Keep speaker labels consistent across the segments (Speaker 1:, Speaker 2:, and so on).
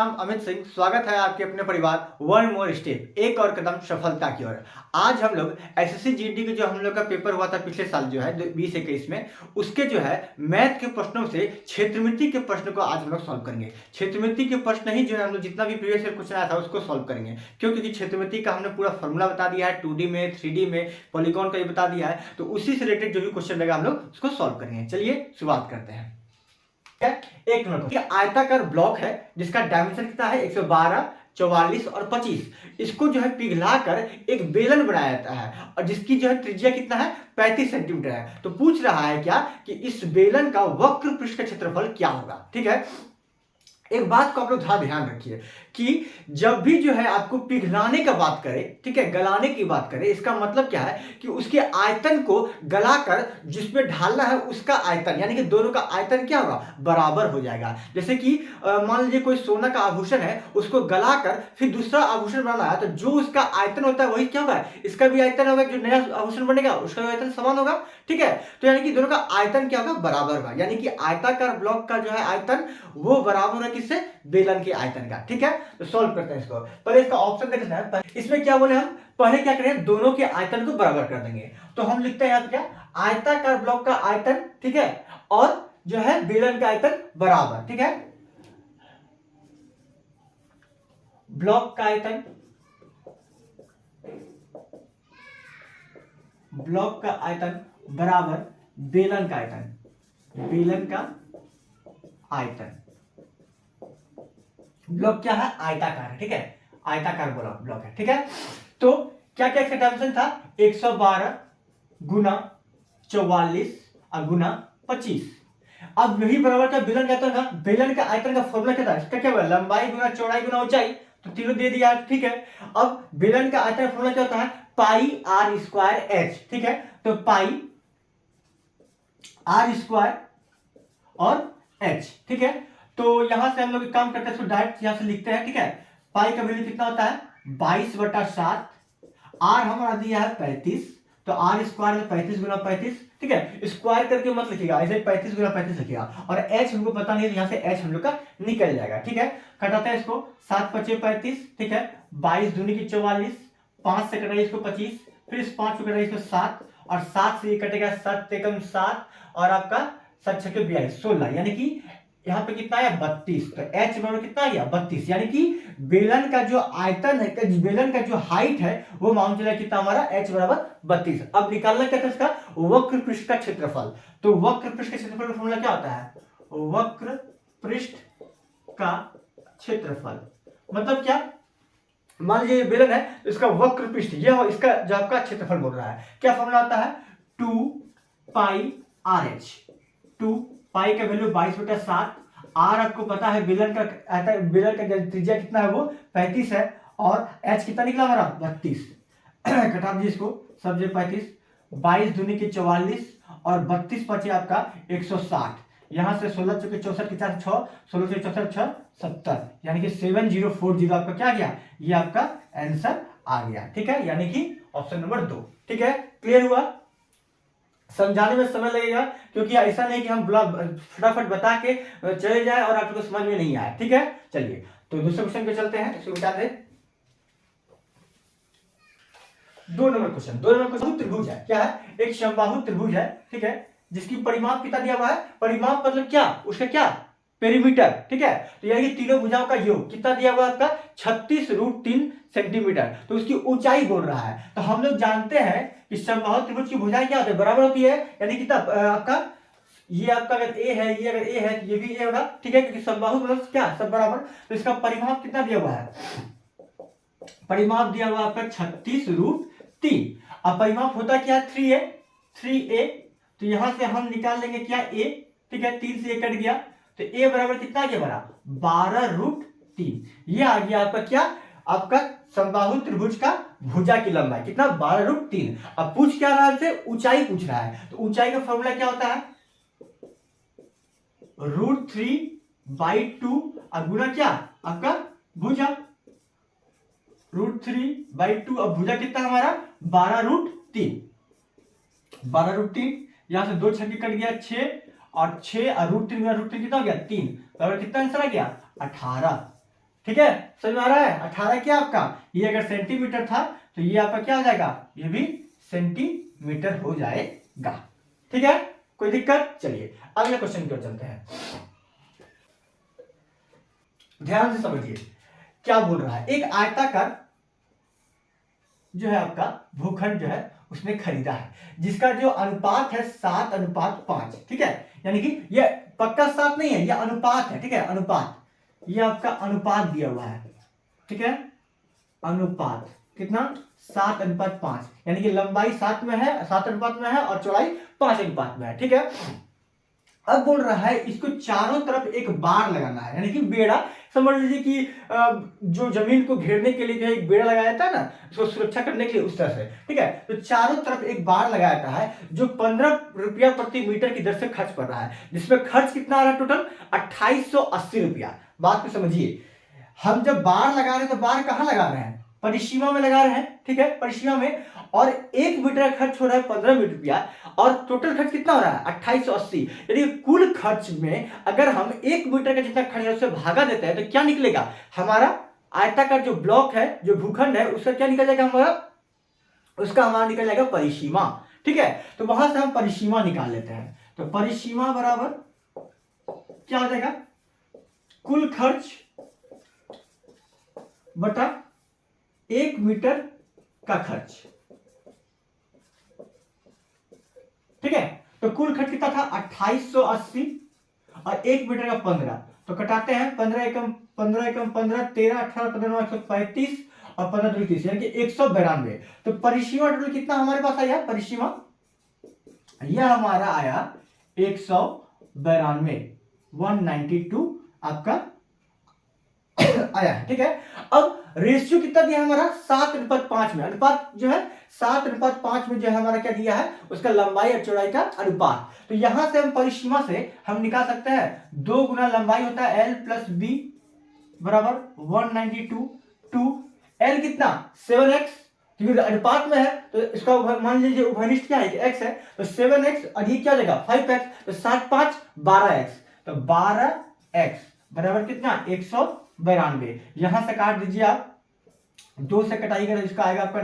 Speaker 1: नाम अमित सिंह। स्वागत है आपके अपने परिवार वन मोर स्टेप, एक और कदम सफलता की ओर। आज हम लोग एसएससी जीडी के जो हम लोग का पेपर हुआ था पिछले साल जो है 2021 में, उसके जो है मैथ के प्रश्नों से क्षेत्रमिति के प्रश्न को आज हम लोग सॉल्व करेंगे। क्षेत्रमिति के प्रश्न ही जो है हम लोग जितना भी प्रीवियस ईयर क्वेश्चन आया था उसको सॉल्व करेंगे। क्यों? क्योंकि क्षेत्रमिति का हमने पूरा फॉर्मूला बता दिया है, 2D में 3D में पॉलीगॉन का भी बता दिया है, तो उसी से रिलेटेड जो भी क्वेश्चन रहेगा हम लोग उसको सॉल्व करेंगे। चलिए शुरुआत करते हैं। एक नंबर आयताकार ब्लॉक है जिसका डायमेंशन कितना है 112, 44 और 25। इसको जो है पिघलाकर एक बेलन बनाया जाता है और जिसकी जो है त्रिज्या कितना है 35 सेंटीमीटर है। तो पूछ रहा है क्या कि इस बेलन का वक्र पृष्ठ का क्षेत्रफल क्या होगा। ठीक है, एक बात को आप लोग ध्यान रखिए कि जब भी जो है आपको पिघलाने का बात करें, ठीक है, गलाने की बात करें, इसका मतलब क्या है कि उसके आयतन को गलाकर जिसमें ढालना है उसका आयतन, यानी कि दोनों का आयतन क्या होगा, बराबर हो जाएगा। जैसे कि मान लीजिए कोई सोना का आभूषण है, उसको गलाकर फिर दूसरा आभूषण बनाना है, तो जो उसका आयतन होता है वही क्या होगा, इसका भी आयतन होगा। जो नया आभूषण बनेगा उसका भी आयतन समान होगा। ठीक है, तो यानी कि दोनों का आयतन क्या होगा, बराबर होगा। यानी कि आयताकार ब्लॉक का जो है आयतन वो बराबर होगा किससे, बेलन के आयतन का। ठीक है, तो सॉल्व करते हैं इसको। पहले इसका ऑप्शन देख लेते हैं। इसमें क्या बोले हम, पहले क्या करें, दोनों के आयतन को बराबर कर देंगे। तो हम लिखते हैं यहाँ क्या, आयताकार ब्लॉक का आयतन, ठीक है, और जो है बेलन का आयतन बराबर। ठीक है, ब्लॉक का आयतन, ब्लॉक का आयतन बराबर बेलन का आयतन, बेलन का आयतन। ब्लॉक क्या है, आयताकार है। ठीक है, आयताकार ब्लॉक है। ठीक है, तो क्या क्या इसका डायमेंशन था, 112 गुना 44 और गुना 25। अब यही बराबर का बेलन का आयतन था। बेलन का आयतन का फॉर्मूला क्या था, इसका क्या हुआ, लंबाई गुना चौड़ाई गुना ऊंचाई, तो तीनों दे दिया। ठीक है, अब बेलन का आयतन फॉर्मूला क्या होता है, पाई आर स्क्वायर एच। ठीक है, तो पाई आर स्क्वायर और एच। ठीक है, तो यहां से हम लोग एक काम करते हैं, डायरेक्ट यहां से लिखते हैं। ठीक है, पाई का वैल्यू कितना होता है 22/7। आर हमारा दिया है 35, तो आर स्क्वायर में 35 गुना 35। ठीक है, स्क्वायर करके मत लिखिएगा, ऐसे 35 गुना 35 लिखिएगा। और एच हमको पता नहीं है, यहां से एच हम लोग का निकल जाएगा। ठीक है, कटाते हैं इसको, 7 5 35। ठीक है, 22 दूनी की 44, 5 से कटाइए इसको 25, फिर इस 5 को कटाइए इसको 7, और 7 से ये कटेगा 7 एकम 7, और आपका 7 6 42 16, यानी कि यहाँ पे कितना आया 32। तो h बराबर कितना आ गया 32। यानी कि बेलन का जो आयतन है, बेलन का जो हाइट है वो मान चला कितना हमारा h बराबर 32। अब निकालना क्या था इसका, वक्र पृष्ठ का क्षेत्रफल। तो वक्र पृष्ठ का क्षेत्रफल का फॉर्मूला क्या होता है, वक्र पृष्ठ का क्षेत्रफल मतलब क्या, मान लीजिए बेलन है तो इसका वक्र पृष्ठ ये हो, इसका जो आपका क्षेत्रफल बोल रहा है, क्या फॉर्मूला आता है, 2 पाई आर एच। 2 पाई का वैल्यू 22/7। आर आपको पता है बेलन का त्रिज्या कितना है, वो 35 है, और एच कितना निकला हमारा 32। घटा दीजिए इसको, सब जगह 35, 22 दूनी के 44 और 32 बचे आपका 160। यहां से 16 चौके 64 की 4 6, 16 चौके 64 6 70, यानी कि 7040 आपका क्या गया, ये आपका आंसर आ गया। ठीक है, यानी कि ऑप्शन नंबर 2। ठीक है, क्लियर हुआ। समझाने में समय लगेगा क्योंकि ऐसा नहीं कि हम फटाफट बता के चले जाए और आपको समझ में नहीं आए। ठीक है, चलिए तो दूसरे क्वेश्चन पे चलते हैं, इसको मिटा दें। 2 नंबर क्वेश्चन, 2 नंबर क्वेश्चन त्रिभुज है। क्या है, एक समबाहु त्रिभुज है। ठीक है, जिसकी परिमाप कितना दिया हुआ है, परिमाप मतलब क्या, उसका क्या, पेरीमीटर। ठीक है, तो यानी कि तीनों भुजाओं का योग कितना दिया हुआ है आपका 36√3 सेंटीमीटर। तो उसकी ऊंचाई बोल रहा है। तो हम लोग जानते हैं कि समबाहु त्रिभुज की भुजाएं क्या होती है, बराबर होती है। यानी कितना आपका, ये आपका अगर ए है, ये अगर ए है तो ये भी ए होगा। ठीक है, क्योंकि समबाहु मतलब क्या, सब बराबर। तो इसका परिमाप कितना दिया हुआ है, परिमाप दिया हुआ आपका 36√3। अब परिमाप होता क्या है, 3a। तो यहां से हम निकाल लेंगे क्या, a। ठीक है, 3 से 1 कट गया, तो a बराबर कितना आ गया हमारा 12√3। ये आ गया आपका क्या, आपका समबाहु त्रिभुज का भुजा की लंबाई कितना 12√3। अब पूछ क्या रहा है, ऊंचाई पूछ रहा है। तो ऊंचाई का फॉर्मूला क्या होता है, √3/2 और गुना क्या आपका भुजा, √3/2। अब भुजा कितना हमारा 12√3, 12√3। यहां से 2 छक्के कट गया 6, और 6 और √3 गुना √3 कितना हो गया 3, तो कितना आंसर आ गया 18। ठीक है, समझ में आ रहा है? 18 क्या आपका, ये अगर सेंटीमीटर था तो ये आपका क्या हो जाएगा, ये भी सेंटीमीटर हो जाएगा। ठीक है, कोई दिक्कत? चलिए अगले क्वेश्चन की ओर चलते हैं। ध्यान से समझिए क्या बोल रहा है। एक आयताकार जो है आपका भूखंड जो है उसने खरीदा है, जिसका जो अनुपात है 7:5। ठीक है, यानी कि ये पक्का 7 नहीं है, ये अनुपात है। ठीक है, अनुपात, ये आपका अनुपात दिया हुआ है। ठीक है, अनुपात कितना, 7:5, यानी कि लंबाई 7 में है, 7 अनुपात में है और चौड़ाई 5 अनुपात में है। ठीक है, अब बोल रहा है इसको चारों तरफ एक बाड़ लगाना है, यानी कि बेड़ा, समझ लीजिए कि जो जमीन को घेरने के लिए जो है एक बेड़ा लगाया जाता है ना, उसको सुरक्षा करने के लिए, उस तरह से। ठीक है, तो चारों तरफ एक बाड़ लगाया जाता है जो 15 रुपया प्रति मीटर की दर से खर्च पड़ रहा है, जिसमें खर्च कितना आ रहा है टोटल, 2880 रुपया। बात को समझिए, हम जब बाड़ लगा रहे हैं तो बाड़ कहां लगा रहे हैं, परिसीमा में लगा रहे हैं। ठीक है, परिसीमा में, और 1 मीटर का खर्च हो रहा है 15 रुपया, और टोटल खर्च कितना हो रहा है 2880। यानी कुल खर्च में अगर हम 1 मीटर का जितना खर्च है उससे भागा देते हैं तो क्या निकलेगा, हमारा आयताकार जो ब्लॉक है, जो भूखंड है, उसका क्या निकल जाएगा हमारा, उसका हमारा निकल जाएगा परिसीमा। ठीक है, तो वहां से हम परिसीमा निकाल लेते हैं। तो परिसीमा बराबर क्या हो जाएगा, कुल खर्च बटा 1 मीटर का खर्च। ठीक है, तो कुल खर्च कितना था 2880 और 1 मीटर का 15, तो कटाते हैं 15 एकम 15 एकम 15, 13 18 15 135 और 15 2 30, यानी कि 192। तो परिसीमा टोटल कितना हमारे पास आया, परिसीमा यह हमारा आया 192, 192 आपका आया है। ठीक है, अब रेशियो कितना दिया है हमारा, 7:5 में, अनुपात जो है 7:5 में जो है हमारा क्या दिया है, उसका लंबाई और चौड़ाई का अनुपात। तो यहां से हम परिसीमा से हम निकाल सकते हैं 2 गुना लंबाई होता है L प्लस बी बराबर 192, 2 L कितना 7x, क्योंकि अनुपात में है तो इसका मान लीजिए उभयनिष्ठ क्या है कि x है, तो 7x और ये क्या हो जाएगा 5x, तो 7 5 12x, तो 12x बराबर कितना 192। यहां से काट दीजिए आप, 2 से कटाइएगा तो इसका आएगा आपका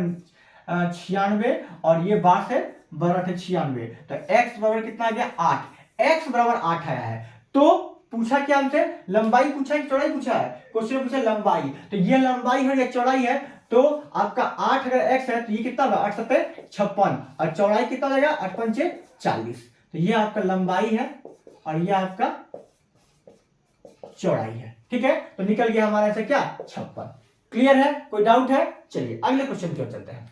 Speaker 1: 96, और ये 12 से 12 96, तो x बराबर कितना आ गया 8, x बराबर 8 आया है। तो पूछा क्या हमसे, लंबाई पूछा है कि चौड़ाई पूछा है, क्वेश्चन पूछा लंबाई, तो ये लंबाई है या चौड़ाई है, तो आपका 8 अगर x है तो ये कितना होगा 8 7 56, और चौड़ाई कितना हो जाएगा 8 5 40, तो ये आपका लंबाई है और ये आपका चौड़ाई है। ठीक है, तो निकल गया हमारा ऐसे क्या 56। क्लियर है, कोई डाउट है? चलिए अगले क्वेश्चन की ओर चलते हैं।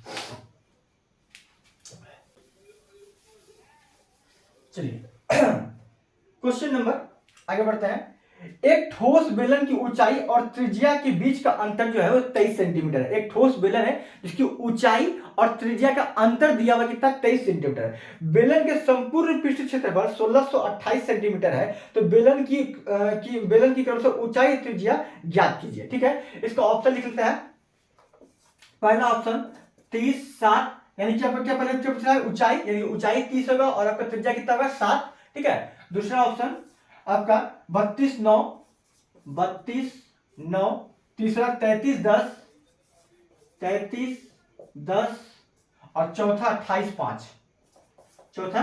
Speaker 1: चलिए क्वेश्चन नंबर आगे बढ़ते हैं। एक ठोस बेलन की ऊंचाई और त्रिज्या के बीच का अंतर जो है वो 23 सेंटीमीटर है। एक ठोस बेलन है जिसकी ऊंचाई और त्रिज्या का अंतर दिया हुआ कितना 23 सेंटीमीटर है। बेलन के संपूर्ण पृष्ठ क्षेत्रफल 1628 सेंटीमीटर है। तो बेलन की क्रम से ऊंचाई त्रिज्या ज्ञात कीजिए। ठीक है, इसका ऑप्शन लिख लेते हैं। पहला ऑप्शन 30 7, यानी कि आपका क्या पहले जो पूछा है ऊंचाई, यानी ऊंचाई 30 होगा और आपका त्रिज्या कितना होगा 7। ठीक है, दूसरा ऑप्शन आपका 32 9, 32 9, तीसरा 33 10, 33 10, और चौथा 28 5, चौथा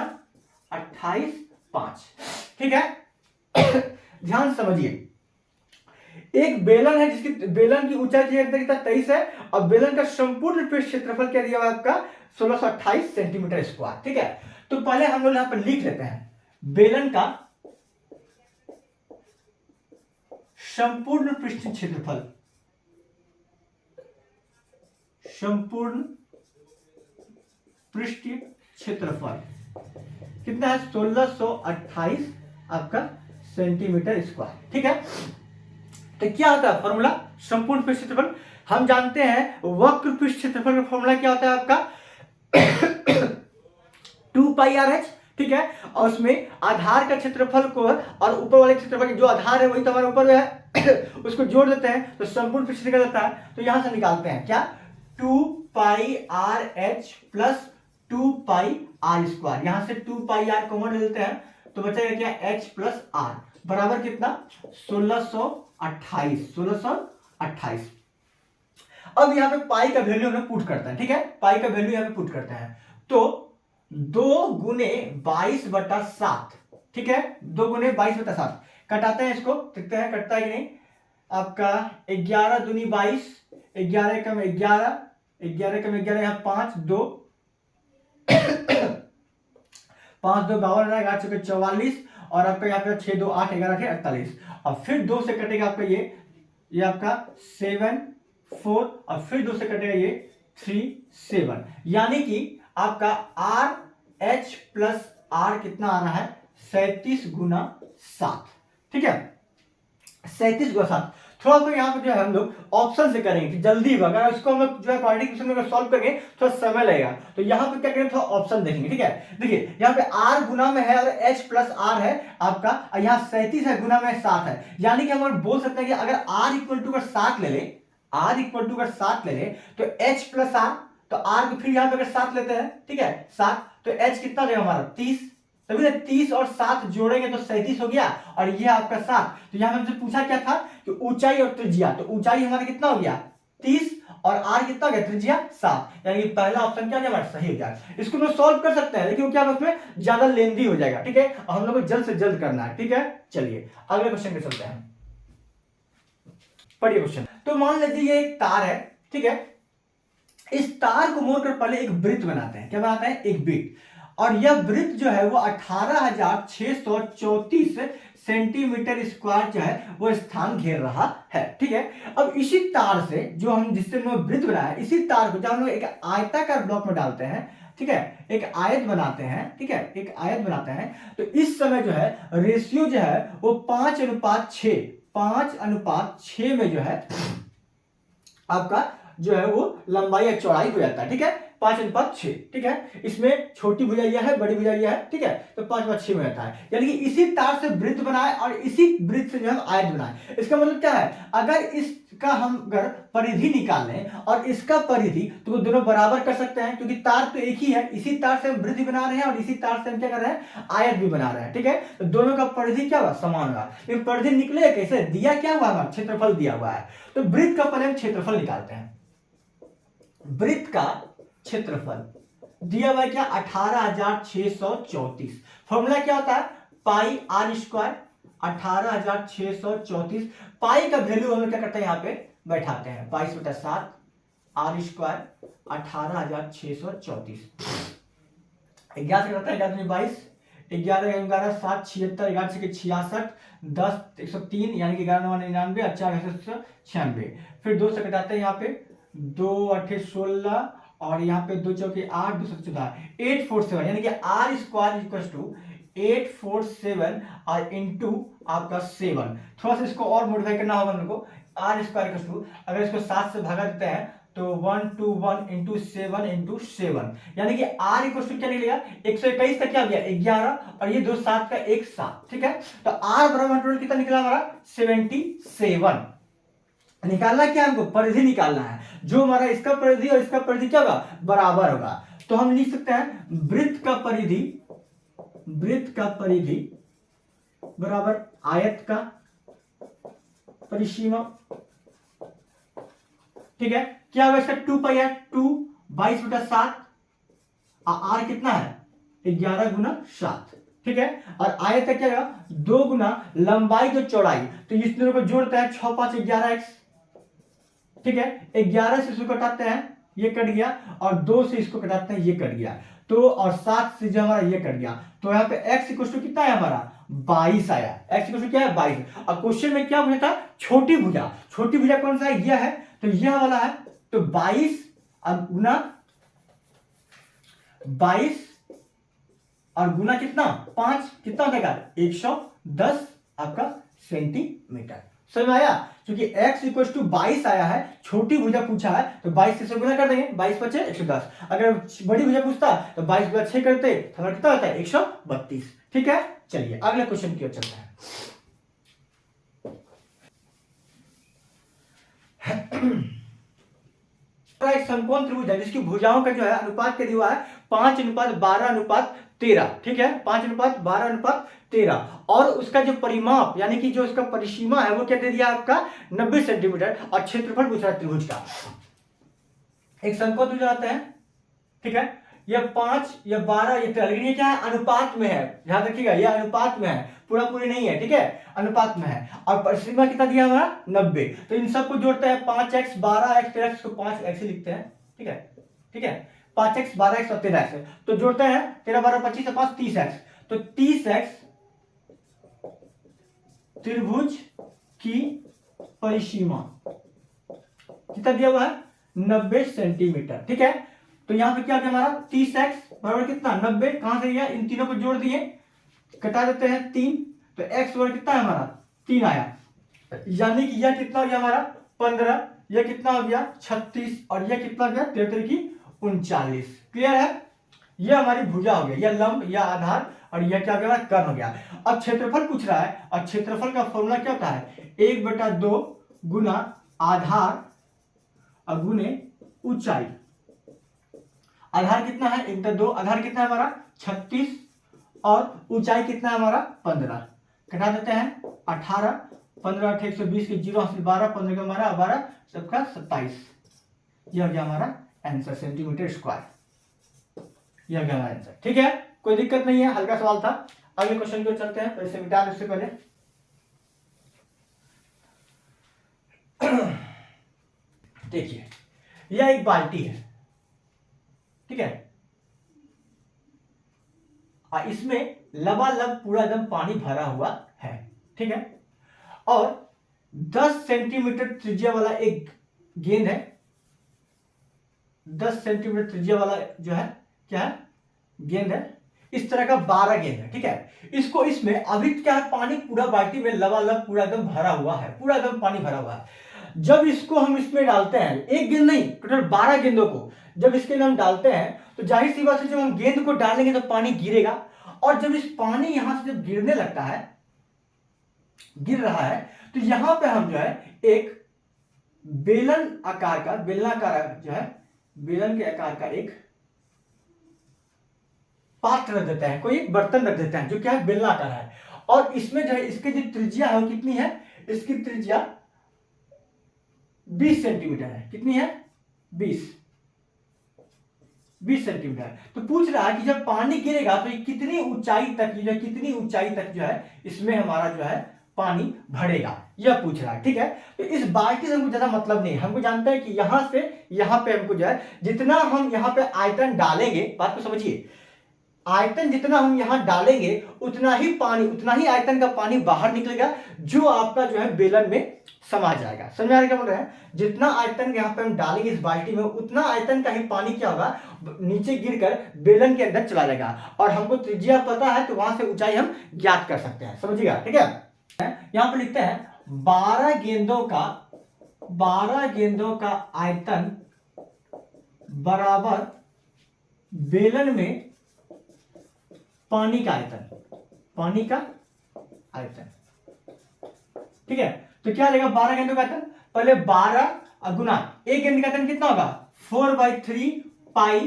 Speaker 1: 28 5। ठीक है, ध्यान समझिए, एक बेलन है जिसकी बेलन की ऊंचाई कितना 23 है, और बेलन का संपूर्ण पृष्ठ क्षेत्रफल क्या दिया हुआ आपका 1628 सेंटीमीटर स्क्वायर। ठीक है, तो पहले हम लोग यहां पर लिख लेते हैं बेलन का संपूर्ण पृष्ठ क्षेत्रफल, संपूर्ण पृष्ठ क्षेत्रफल कितना है 1628 आपका सेंटीमीटर स्क्वायर। ठीक है, तो क्या होता है फॉर्मूला संपूर्ण पृष्ठ क्षेत्रफल, हम जानते हैं वक्र पृष्ठ क्षेत्रफल का फॉर्मूला क्या होता है आपका 2πRh। ठीक है, और उसमें आधार का क्षेत्रफल को और ऊपर वाले क्षेत्रफल के जो आधार है वही तो हमारे ऊपर है उसको जोड़ देते हैं तो संपूर्ण पृष्ठ निकल जाता है। तो यहां से निकालते हैं क्या 2πRh प्लस 2πr², यहां से 2πr कॉमन लेते हैं तो बचेगा क्या h प्लस r बराबर कितना 1628 28। अब यहाँ पे पाई का वैल्यू हमें पुट करता है, ठीक है, पाई का वैल्यू यहाँ पे पुट करते हैं। तो 2 गुने 22/7, ठीक है, 2 गुने 22/7 कटाते हैं, इसको देखते हैं कटता है कि नहीं। आपका 11 दूनी 22, 11 कम 11, 11 कम 11 यहाँ 5 2 5 2 52 11 चुके 44, और आपका यहाँ पे 6 2 8 11 48, और फिर 2 से कटेगा आपका ये आपका 7 4, और फिर 2 से कटेगा ये 3 7, यानी कि आपका आर एच प्लस आर कितना आ रहा है 37 गुना 7, ठीक है, 37 गुना 7। थोड़ा सा यहाँ पे जो है हम लोग ऑप्शन से करेंगे कि जल्दी होगा, अगर इसको हम लोग जो है क्वाड्रेटिक इक्वेशन में सॉल्व करेंगे थोड़ा समय लगेगा, तो यहाँ पे क्या करेंगे, थोड़ा ऑप्शन देखेंगे, ठीक है। देखिए यहाँ पे r गुना में है और h प्लस आर है आपका, यहाँ 37 है गुना में 7 है, यानी कि हम लोग बोल सकते हैं कि अगर r इक्वल टू 7 ले ले, r इक्वल टू 7 ले ले, तो h प्लस आर, तो r को फिर यहाँ पे अगर 7 लेते हैं, ठीक है 7, तो h कितना देगा हमारा 30, तभी 30 और 7 जोड़ेंगे तो 37 हो गया, और ये आपका 7। तो यहां हमसे पूछा क्या था कि ऊंचाई और त्रिज्या, तो ऊंचाई हमारा कितना हो गया 30, और r कितना हो गया त्रिज्या 7, यानी कि पहला ऑप्शन क्या हमारा सही हो गया। इसको हम सॉल्व कर सकते हैं, लेकिन क्या उसमें ज्यादा लेंदी हो जाएगा, ठीक है, और हम लोग को जल्द से जल्द करना है, ठीक है। चलिए अगले क्वेश्चन पे चलते हैं, पढ़िए क्वेश्चन। तो मान लीजिए ये एक तार है, ठीक है, इस तार को मोड़कर पहले एक वृत्त बनाते हैं, क्या बनाते हैं, एक वृत्त, और यह वृत्त जो है वो 18,634 सेंटीमीटर स्क्वायर जो है वो स्थान घेर रहा है, ठीक है। अब इसी तार से जो हम जिससे वृत्त बनाया है, इसी तार को जब हम लोग एक आयताकार ब्लॉक में डालते हैं, ठीक है, एक आयत बनाते हैं, ठीक है, एक आयत बनाते हैं, तो इस समय जो है रेशियो जो है वो 5:6 में जो है आपका जो है वो लंबाई या चौड़ाई हो जाता है, ठीक है, 5:6, ठीक है। इसमें छोटी भुजा यह है, बड़ी भुजा यह है, ठीक है, तो 5/6 में रहता है, यानी कि इसी तार से वृत्त बनाए और इसी वृत्त से जो हम आयत बनाए। इसका मतलब क्या है, अगर इसका हम अगर परिधि निकाल लें और इसका परिधि, तो दोनों बराबर कर सकते हैं, क्योंकि तार तो एक ही है, इसी तार से हम वृत्त बना रहे हैं और इसी तार से हम क्या कर रहे हैं, आयत भी बना रहे हैं, ठीक है, तो दोनों का परिधि क्या हुआ, समान हुआ। लेकिन परिधि निकले कैसे, दिया क्या हुआ हमारा, क्षेत्रफल दिया हुआ है, तो वृत्त का पहले हम क्षेत्रफल निकालते हैं। वृत्त का क्षेत्रफल दिया हुआ क्या, 18,634, फॉर्मूला क्या होता है, पाई आर स्क्वायर, 18,634, पाई का वैल्यू हम क्या करते हैं, यहाँ पे बैठाते हैं 22/7 आर स्क्वायर 18,634, 11 से करता है 11 22, 11 11 7 76, 11 से 66, 10 103, यानी कि 11 9 99 और 4 96, फिर 2 से कटाते हैं, यहाँ पे 2 8 16, और यहाँ पे 2 चौके 8 2 14 847, यानी कि आर स्क्वायर इक्वल टू 847 और इंटू आपका 7। थोड़ा सा इसको और मॉडिफाई करना होगा मेरे को, आर स्क्वायर इक्वल टू, अगर इसको 7 से भागा देते हैं तो 121 इंटू 7 इंटू 7, यानी कि आर इक्वल टू क्या निकलेगा, 121 का क्या हो गया 11, और ये 2 7 का 1 7, ठीक है, तो आर बराबर टोटल कितना निकला हमारा 77। निकालना क्या हमको, परिधि निकालना है, जो हमारा इसका परिधि और इसका परिधि क्या होगा, बराबर होगा। तो हम लिख सकते हैं वृत्त का परिधि बराबर आयत का परिसीमा, ठीक है, क्या होगा इसका 2 पाई है, 2 22/7, आर कितना है 11 गुना 7, ठीक है, और आयत का क्या होगा 2 गुना लंबाई जो चौड़ाई, तो इस दोनों को जोड़ते हैं 6 5 11x, ठीक है, 11 से इसको कटाते हैं, ये कट गया, और 2 से इसको कटाते हैं, ये कट गया, तो और 7 से जो हमारा ये कट गया, तो यहाँ पे x इक्वल टू कितना है हमारा 22 आया, x इक्वल टू क्या है 22। अब क्वेश्चन में क्या पूछा था, छोटी भुजा, छोटी भुजा कौन सा है, यह है, तो यह वाला है, तो 22 गुना 22 और गुना कितना 5, कितना हो जाएगा 110 आपका सेंटीमीटर। समझ में आया, क्योंकि x इक्वल टू 22 आया है, छोटी भुजा पूछा है, तो 22 से गुना कर देंगे, 22 × 5 110, अगर बड़ी भुजा पूछता तो 22 × 6 करते, तो हमारा कितना होता है 132, ठीक है। चलिए अगले क्वेश्चन की ओर चलते हैं। एक समकोण त्रिभुज है जिसकी भुजाओं का जो है अनुपात क्या दिया है 5:12:13, ठीक है, 5:12:13, और उसका जो परिमाप यानी कि जो उसका परिसीमा है वो क्या दे दिया आपका 90 सेंटीमीटर, और क्षेत्रफल पूछ रहा है त्रिभुज का। एक समकोण त्रिभुज आता है, ठीक है, ये 5 या 12 ये 13, लेकिन ये क्या है अनुपात में है, ध्यान रखिएगा ये अनुपात में है, पूरा पूरी नहीं है, ठीक है, अनुपात में है, और परिसीमा कितना दिया हमारा 90। तो इन सबको जोड़ते हैं 5x 12x 13x को 5x ही लिखते हैं, ठीक है, ठीक है, 5x 12x और 13x, तो जोड़ते हैं 13 12 25 और 5 30x, तो 30x त्रिभुज की परिसीमा कितना दिया हुआ है 90 सेंटीमीटर, ठीक है। तो यहां पे क्या गया हमारा 30x बराबर कितना 90, कहां से गया इन तीनों को जोड़ दिए, कटा देते हैं 3, तो x बराबर कितना है हमारा 3 आया, यानी कि यह कितना हो गया हमारा 15, यह कितना हो गया 36, और यह कितना गया 33 की 39। क्लियर है, यह हमारी भुजा हो गई, यह लंब, यह आधार, और यह क्या हो गया कर्ण हो गया। अब क्षेत्रफल पूछ रहा है, और क्षेत्रफल का फॉर्मूला क्या होता है 1/2 गुना आधार गुने ऊंचाई। आधार कितना है 1/2, आधार कितना है हमारा 36, और ऊंचाई कितना है हमारा 15, घटा देते हैं 18, 15 8 120 के 0 हासिल 12, 15 का हमारा 12 सबका 27, यह हो गया हमारा आंसर सेंटीमीटर स्क्वायर, यह हो गया हमारा आंसर, ठीक है, कोई दिक्कत नहीं है, हल्का सवाल था। अगले क्वेश्चन को चलते हैं, तो इसे मिटा दें उससे पहले। देखिए यह एक बाल्टी है, ठीक है, और इसमें लबालब पूरा एकदम पानी भरा हुआ है, ठीक है, और 10 सेंटीमीटर त्रिज्या वाला एक गेंद है, 10 सेंटीमीटर त्रिज्या वाला जो है क्या है गेंद है, इस तरह का 12 गेंद है, ठीक है, इसको इसमें अभी क्या है पानी पूरा बाल्टी में लबालब पूरा एकदम भरा हुआ है, पूरा एकदम पानी भरा हुआ है। जब इसको हम इसमें डालते हैं, एक गेंद नहीं टोटल 12 गेंदों को जब इसके अंदर हम डालते हैं, तो जाहिर सी बात है जब हम गेंद को डालेंगे तो पानी गिरेगा, और जब इस पानी यहां से जब गिरने लगता है, गिर रहा है, तो यहां पे हम जो है एक बेलन आकार का, बेलनाकार जो है बेलन के आकार का एक पात्र रख देते हैं, कोई एक बर्तन रख देते हैं जो क्या है बेलनाकार है, और इसमें जो है इसकी जो त्रिज्या है वो कितनी है, इसकी त्रिज्या 20 सेंटीमीटर है, कितनी है 20 सेंटीमीटर। तो पूछ रहा है कि जब पानी गिरेगा तो ये कितनी ऊंचाई तक, ये कितनी ऊंचाई तक जो है इसमें हमारा जो है पानी भरेगा, यह पूछ रहा है, ठीक है। तो इस बाल्टी से हमको ज्यादा मतलब नहीं, हमको जानते हैं कि यहां से यहां पे हमको जो है जितना हम यहां पे आयतन डालेंगे, बात को समझिए, आयतन जितना हम यहां डालेंगे उतना ही पानी, उतना ही आयतन का पानी बाहर निकलेगा, जो आपका जो है बेलन में समा जाएगा। समझ आ रहा है क्या बोल रहे हैं, जितना आयतन यहाँ पे हम डालेंगे इस बाल्टी में, उतना आयतन का ही पानी क्या होगा नीचे गिरकर बेलन के अंदर चला जाएगा, और हमको त्रिज्या पता है तो वहां से ऊंचाई हम ज्ञात कर सकते हैं, समझिएगा, ठीक है। यहां पर लिखते हैं 12 गेंदों का आयतन बराबर बेलन में पानी का आयतन, ठीक है। तो क्या लेगा 12 गेंदों का आयतन, पहले 12 गुना एक गेंद का आयतन कितना होगा 4/3 पाई,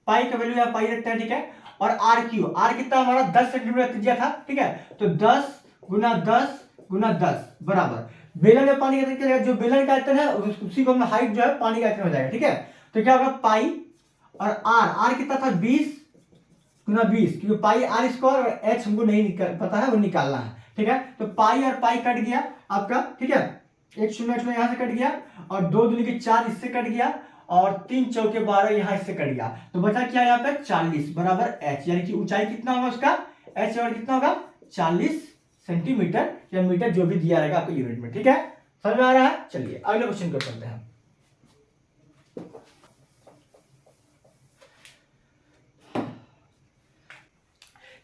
Speaker 1: पाई का वैल्यू पाई रखते हैं, ठीक है, और आर क्यू, आर कितना हमारा 10 सेंटीमीटर त्रिज्या था, ठीक है, तो 10 गुना 10 गुना 10 बराबर बेलन में पानी का आयतन क्या, जो बेलन का आयतन है उसी को हम हाइट जो है पानी का आयतन हो जाएगा, ठीक है। तो क्या होगा पाई, और आर कितना था 20 गुना 20, क्योंकि पाई आर स्क्वायर और एच हमको नहीं पता है, वो निकालना है, ठीक है। तो पाई और पाई कट गया आपका, ठीक है, एक शून्य यहां से कट गया, और 2 दूनी के 4 इससे कट गया, और 3 चौके 12 यहां इससे कट गया, तो बचा क्या यहाँ पे 40 बराबर एच, यानी कि ऊंचाई कितना होगा उसका एच और कितना होगा 40 सेंटीमीटर या मीटर, जो भी दिया रहेगा आपको यूनिट में, ठीक है, समझ में आ रहा है। चलिए अगले क्वेश्चन को चलते हैं।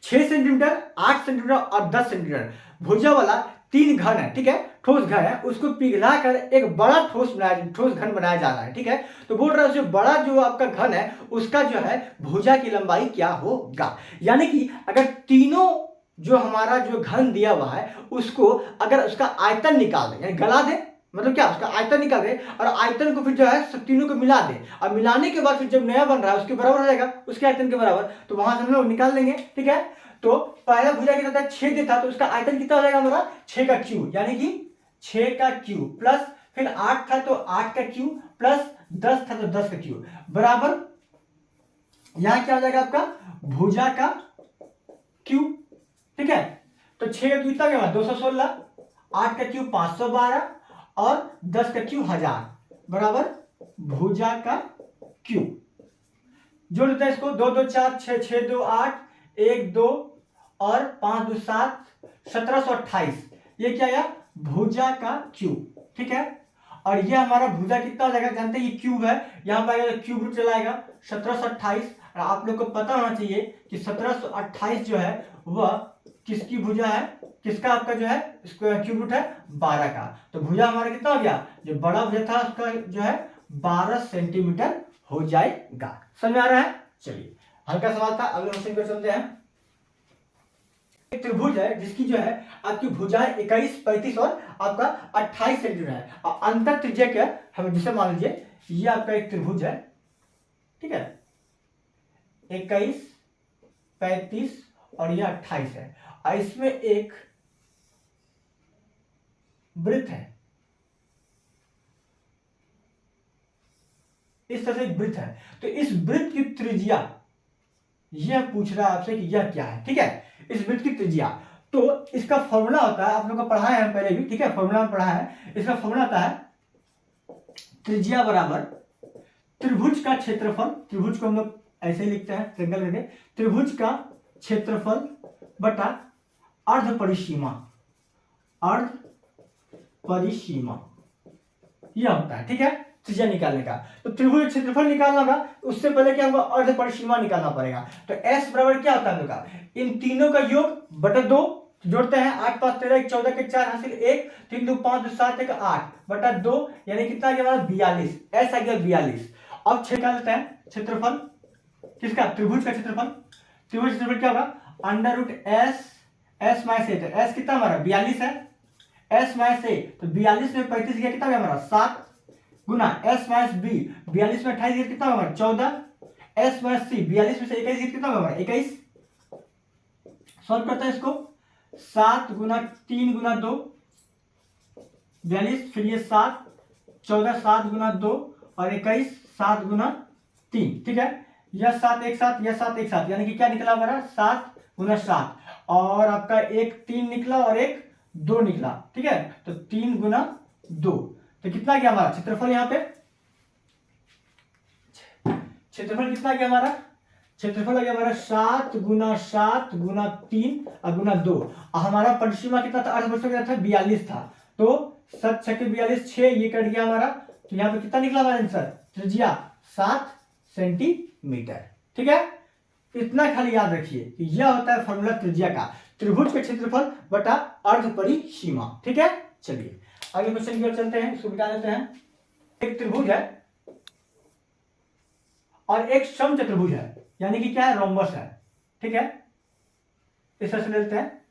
Speaker 1: 6 सेंटीमीटर, 8 सेंटीमीटर और 10 सेंटीमीटर भुजा वाला 3 घन है, ठीक है, ठोस घन है, उसको पिघलाकर एक बड़ा ठोस घन बनाया जा रहा है, ठीक है। तो बोल रहा है जो बड़ा जो आपका घन है उसका जो है भुजा की लंबाई क्या होगा, यानी कि अगर तीनों जो हमारा जो घन दिया हुआ है उसको अगर उसका आयतन निकाल दें, यानी गला दें, मतलब क्या, उसका आयतन निकाल दे और आयतन को फिर जो है सब तीनों को मिला दे, और मिलाने के बाद फिर जब नया बन रहा है उसके बराबर हो जाएगा, उसके आयतन के बराबर, तो वहां से हम लोग निकाल लेंगे। ठीक है, तो पहला भुजा कितना था, 6 था, तो उसका आयतन कितना हो जाएगा हमारा, 6 का क्यूब, यानी कि 6 का क्यूब प्लस फिर 8 था तो 8 का क्यूब प्लस 10 था तो 10 का क्यूब बराबर, यहां क्या हो जाएगा आपका भुजा का क्यूब। ठीक है, तो 6 का क्यूब कितना गया 216, 8 का क्यूब 512 और 10 का क्यूब 1000 बराबर भुजा का क्यूब। जोड़ देते हैं इसको, 2 2 4 6 6 2 8 1 2 और 5 2 7 1728, ये क्या आया भुजा का क्यूब। ठीक है, और ये हमारा भुजा कितना हो जाएगा, जानते हैं ये क्यूब है, यहां पर आएगा क्यूब रूट चला आएगा 1728, और आप लोग को पता होना चाहिए कि 1728 जो है वह किसकी भुजा है, किसका आपका जो है क्यूब रूट है 12 का, तो भुजा हमारा कितना हो गया, जो बड़ा भुजा था उसका जो है 12 सेंटीमीटर हो जाएगा। समझ में आ रहा है? चलिए, हल्का सवाल था, अगले क्वेश्चन को चलते हैं। एक त्रिभुज है जिसकी जो है आपकी भुजाएं 21, 35 और आपका 28 सेंटीमीटर है, और अंतर त्रिज्या क्या है, हमें जिसे मान लीजिए ये आपका एक त्रिभुज है। ठीक है, 21, 35 और ये 28 है, और इसमें एक वृत्त है, इस तरह से एक वृत्त है, तो इस वृत्त की त्रिज्या यह पूछ रहा है आपसे कि यह क्या है। ठीक है, इस वृत्त की त्रिज्या, तो इसका फॉर्मूला होता है, आप लोगों को पढ़ा है हम पहले भी, ठीक है, फॉर्मूला में पढ़ा है, इसका फॉर्मूला होता है त्रिज्या बराबर त्रिभुज का क्षेत्रफल, त्रिभुज को हम लोग ऐसे ही लिखते हैं ट्रायंगल करके, त्रिभुज का क्षेत्रफल बटा अर्ध परिसीमा, अर्ध परिसीमा यह होता है। ठीक है, त्रिज्या निकालने का, तो त्रिभुज क्षेत्रफल निकालना होगा, उससे पहले क्या होगा अर्ध परिसीमा निकालना पड़ेगा, तो S बराबर क्या होता है हम लोग का, इन तीनों का योग बटा 2, जोड़ते हैं 8 5 13 1 14 के 4 हासिल 1 3 2 5 2 7 1 8 बटा 2, यानी कितना आ गया हमारा 42, S आ गया 42। अब निकाल लेते हैं क्षेत्रफल किसका, त्रिभुज का क्षेत्रफल, त्रिभुज क्षेत्रफल क्या होगा अंडर रूट S माइनस ए, तो S कितना हमारा 42 है, S माइनस ए, तो 42 में 35 गया कितना गया हमारा 7 गुना S माइनस बी, 42 में 28 कितना होगा हमारा 14, S माइनस सी, 42 में से 21 कितना होगा हमारा 21, सॉल्व करते हैं इसको, 7 गुना 3 गुना 2 42, फिर ये 7 14 7 गुना 2 और 21 7 गुना 3। ठीक है, यह 7 एक साथ, यह 7 एक साथ, यानी कि क्या निकला हमारा 7 गुना 7, और आपका एक 3 निकला और एक 2 निकला। ठीक है, तो 3 गुना 2, तो कितना गया हमारा क्षेत्रफल, यहाँ पे क्षेत्रफल कितना गया हमारा, क्षेत्रफल आ गया हमारा 7 गुना 7 गुना 3 और गुना 2, और हमारा परिसीमा कितना था, अर्ध परिसीमा था 42 था, तो 7 6 42 6, ये कट गया हमारा, तो यहाँ पे कितना निकला हमारा आंसर, त्रिज्या 7 सेंटीमीटर। ठीक है, इतना खाली याद रखिए कि यह होता है फॉर्मूला त्रिज्या का, त्रिभुज का क्षेत्रफल बटा अर्ध परिसीमा। ठीक है, चलिए अगले क्वेश्चन की ओर चलते हैं, इसको मिटा लेते हैं। एक त्रिभुज है और एक समचतुर्भुज है, यानी कि क्या है रोम्बस है। ठीक है, इस तरह से लेते हैं,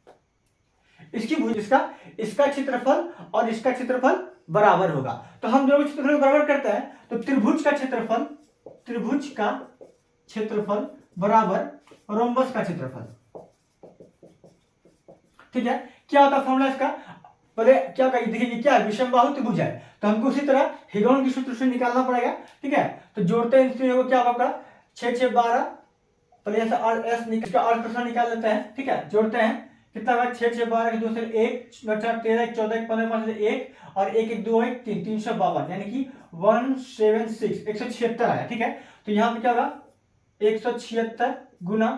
Speaker 1: इसकी भुज इसका क्षेत्रफल और इसका क्षेत्रफल बराबर होगा, तो हम दोनों क्षेत्रफल को बराबर करते हैं, तो त्रिभुज का क्षेत्रफल बराबर रोम्बस का क्षेत्रफल। ठीक है, क्या होता है फॉर्मूला इसका, पहले क्या होगा देखिए, क्या विषमबाहु त्रिभुज है, तो हमको उसी तरह हेगोन की सूत्र से निकालना पड़ेगा। ठीक है, तो जोड़ते हैं इसमें क्या होगा 6 6 12, पहले ऐसा और एस इसका अर्थ प्रश्न निकाल लेते हैं। ठीक है, जोड़ते हैं कितना होगा 6 6 12 के 2 से 1 4 13 14 15 5 1 और 1 1 2 1 3 352, यानी कि 176 176 आया। ठीक है, तो यहाँ पे क्या होगा 176 गुना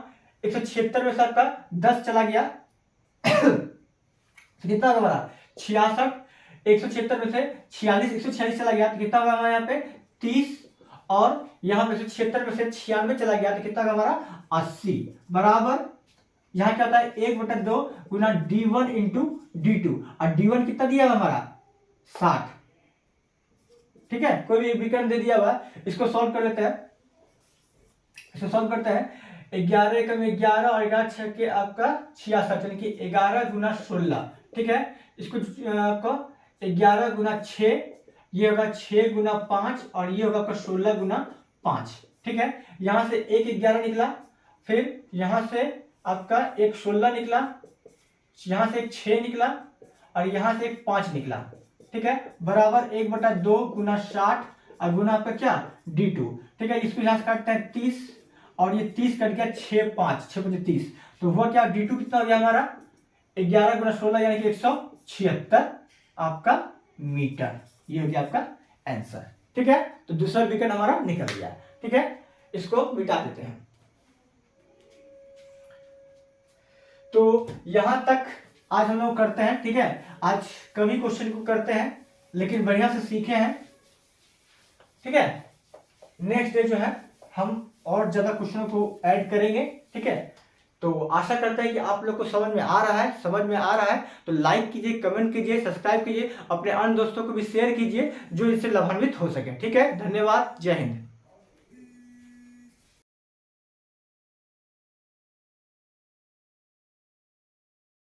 Speaker 1: 176 में से आपका 10 चला गया तो कितना होगा हमारा 66, 176 में से 46 146 चला गया, तो कितना होगा हमारा यहाँ पे 30, और यहाँ पे 176 में से 96 चला गया, तो कितना होगा हमारा 80 बराबर, यहाँ क्या होता है 1/2 गुना d1 इंटू d2, और d1 कितना दिया हुआ हमारा 60। ठीक है, कोई भी विकर्ण दे दिया हुआ, इसको सॉल्व कर लेते हैं, इसको सॉल्व करते हैं, 11 कम 11 और 11 6 के आपका 66, यानी कि 11 गुना 16। ठीक है, इसको आपको 11 गुना 6, ये होगा 6 गुना 5 और ये होगा आपका 16 गुना 5। ठीक है, यहां से एक 11 निकला, फिर यहां से आपका एक 16 निकला, यहां से एक 6 निकला और यहां से एक 5 निकला। ठीक है, बराबर 1/2 गुना 60 और गुना आपका क्या D2। ठीक है, इसको यहां से काटते हैं 30 और ये 30 कट गया 6 5 6 5 30, तो हुआ क्या D2 कितना हो गया हमारा 11 गुना 16 यानी कि 176 आपका मीटर। ये हो गया आपका आंसर। ठीक है, तो दूसरा विकेट हमारा निकल गया। ठीक है, इसको मिटा देते हैं। तो यहां तक आज हम लोग करते हैं। ठीक है, आज कम ही क्वेश्चन को करते हैं लेकिन बढ़िया से सीखे हैं। ठीक है, नेक्स्ट डे जो है हम और ज्यादा क्वेश्चनों को ऐड करेंगे। ठीक है, तो आशा करते हैं कि आप लोग को समझ में आ रहा है। समझ में आ रहा है तो लाइक कीजिए, कमेंट कीजिए, सब्सक्राइब कीजिए, अपने अन्य दोस्तों को भी शेयर कीजिए जो इससे लाभान्वित हो सके। ठीक है, धन्यवाद, जय हिंद।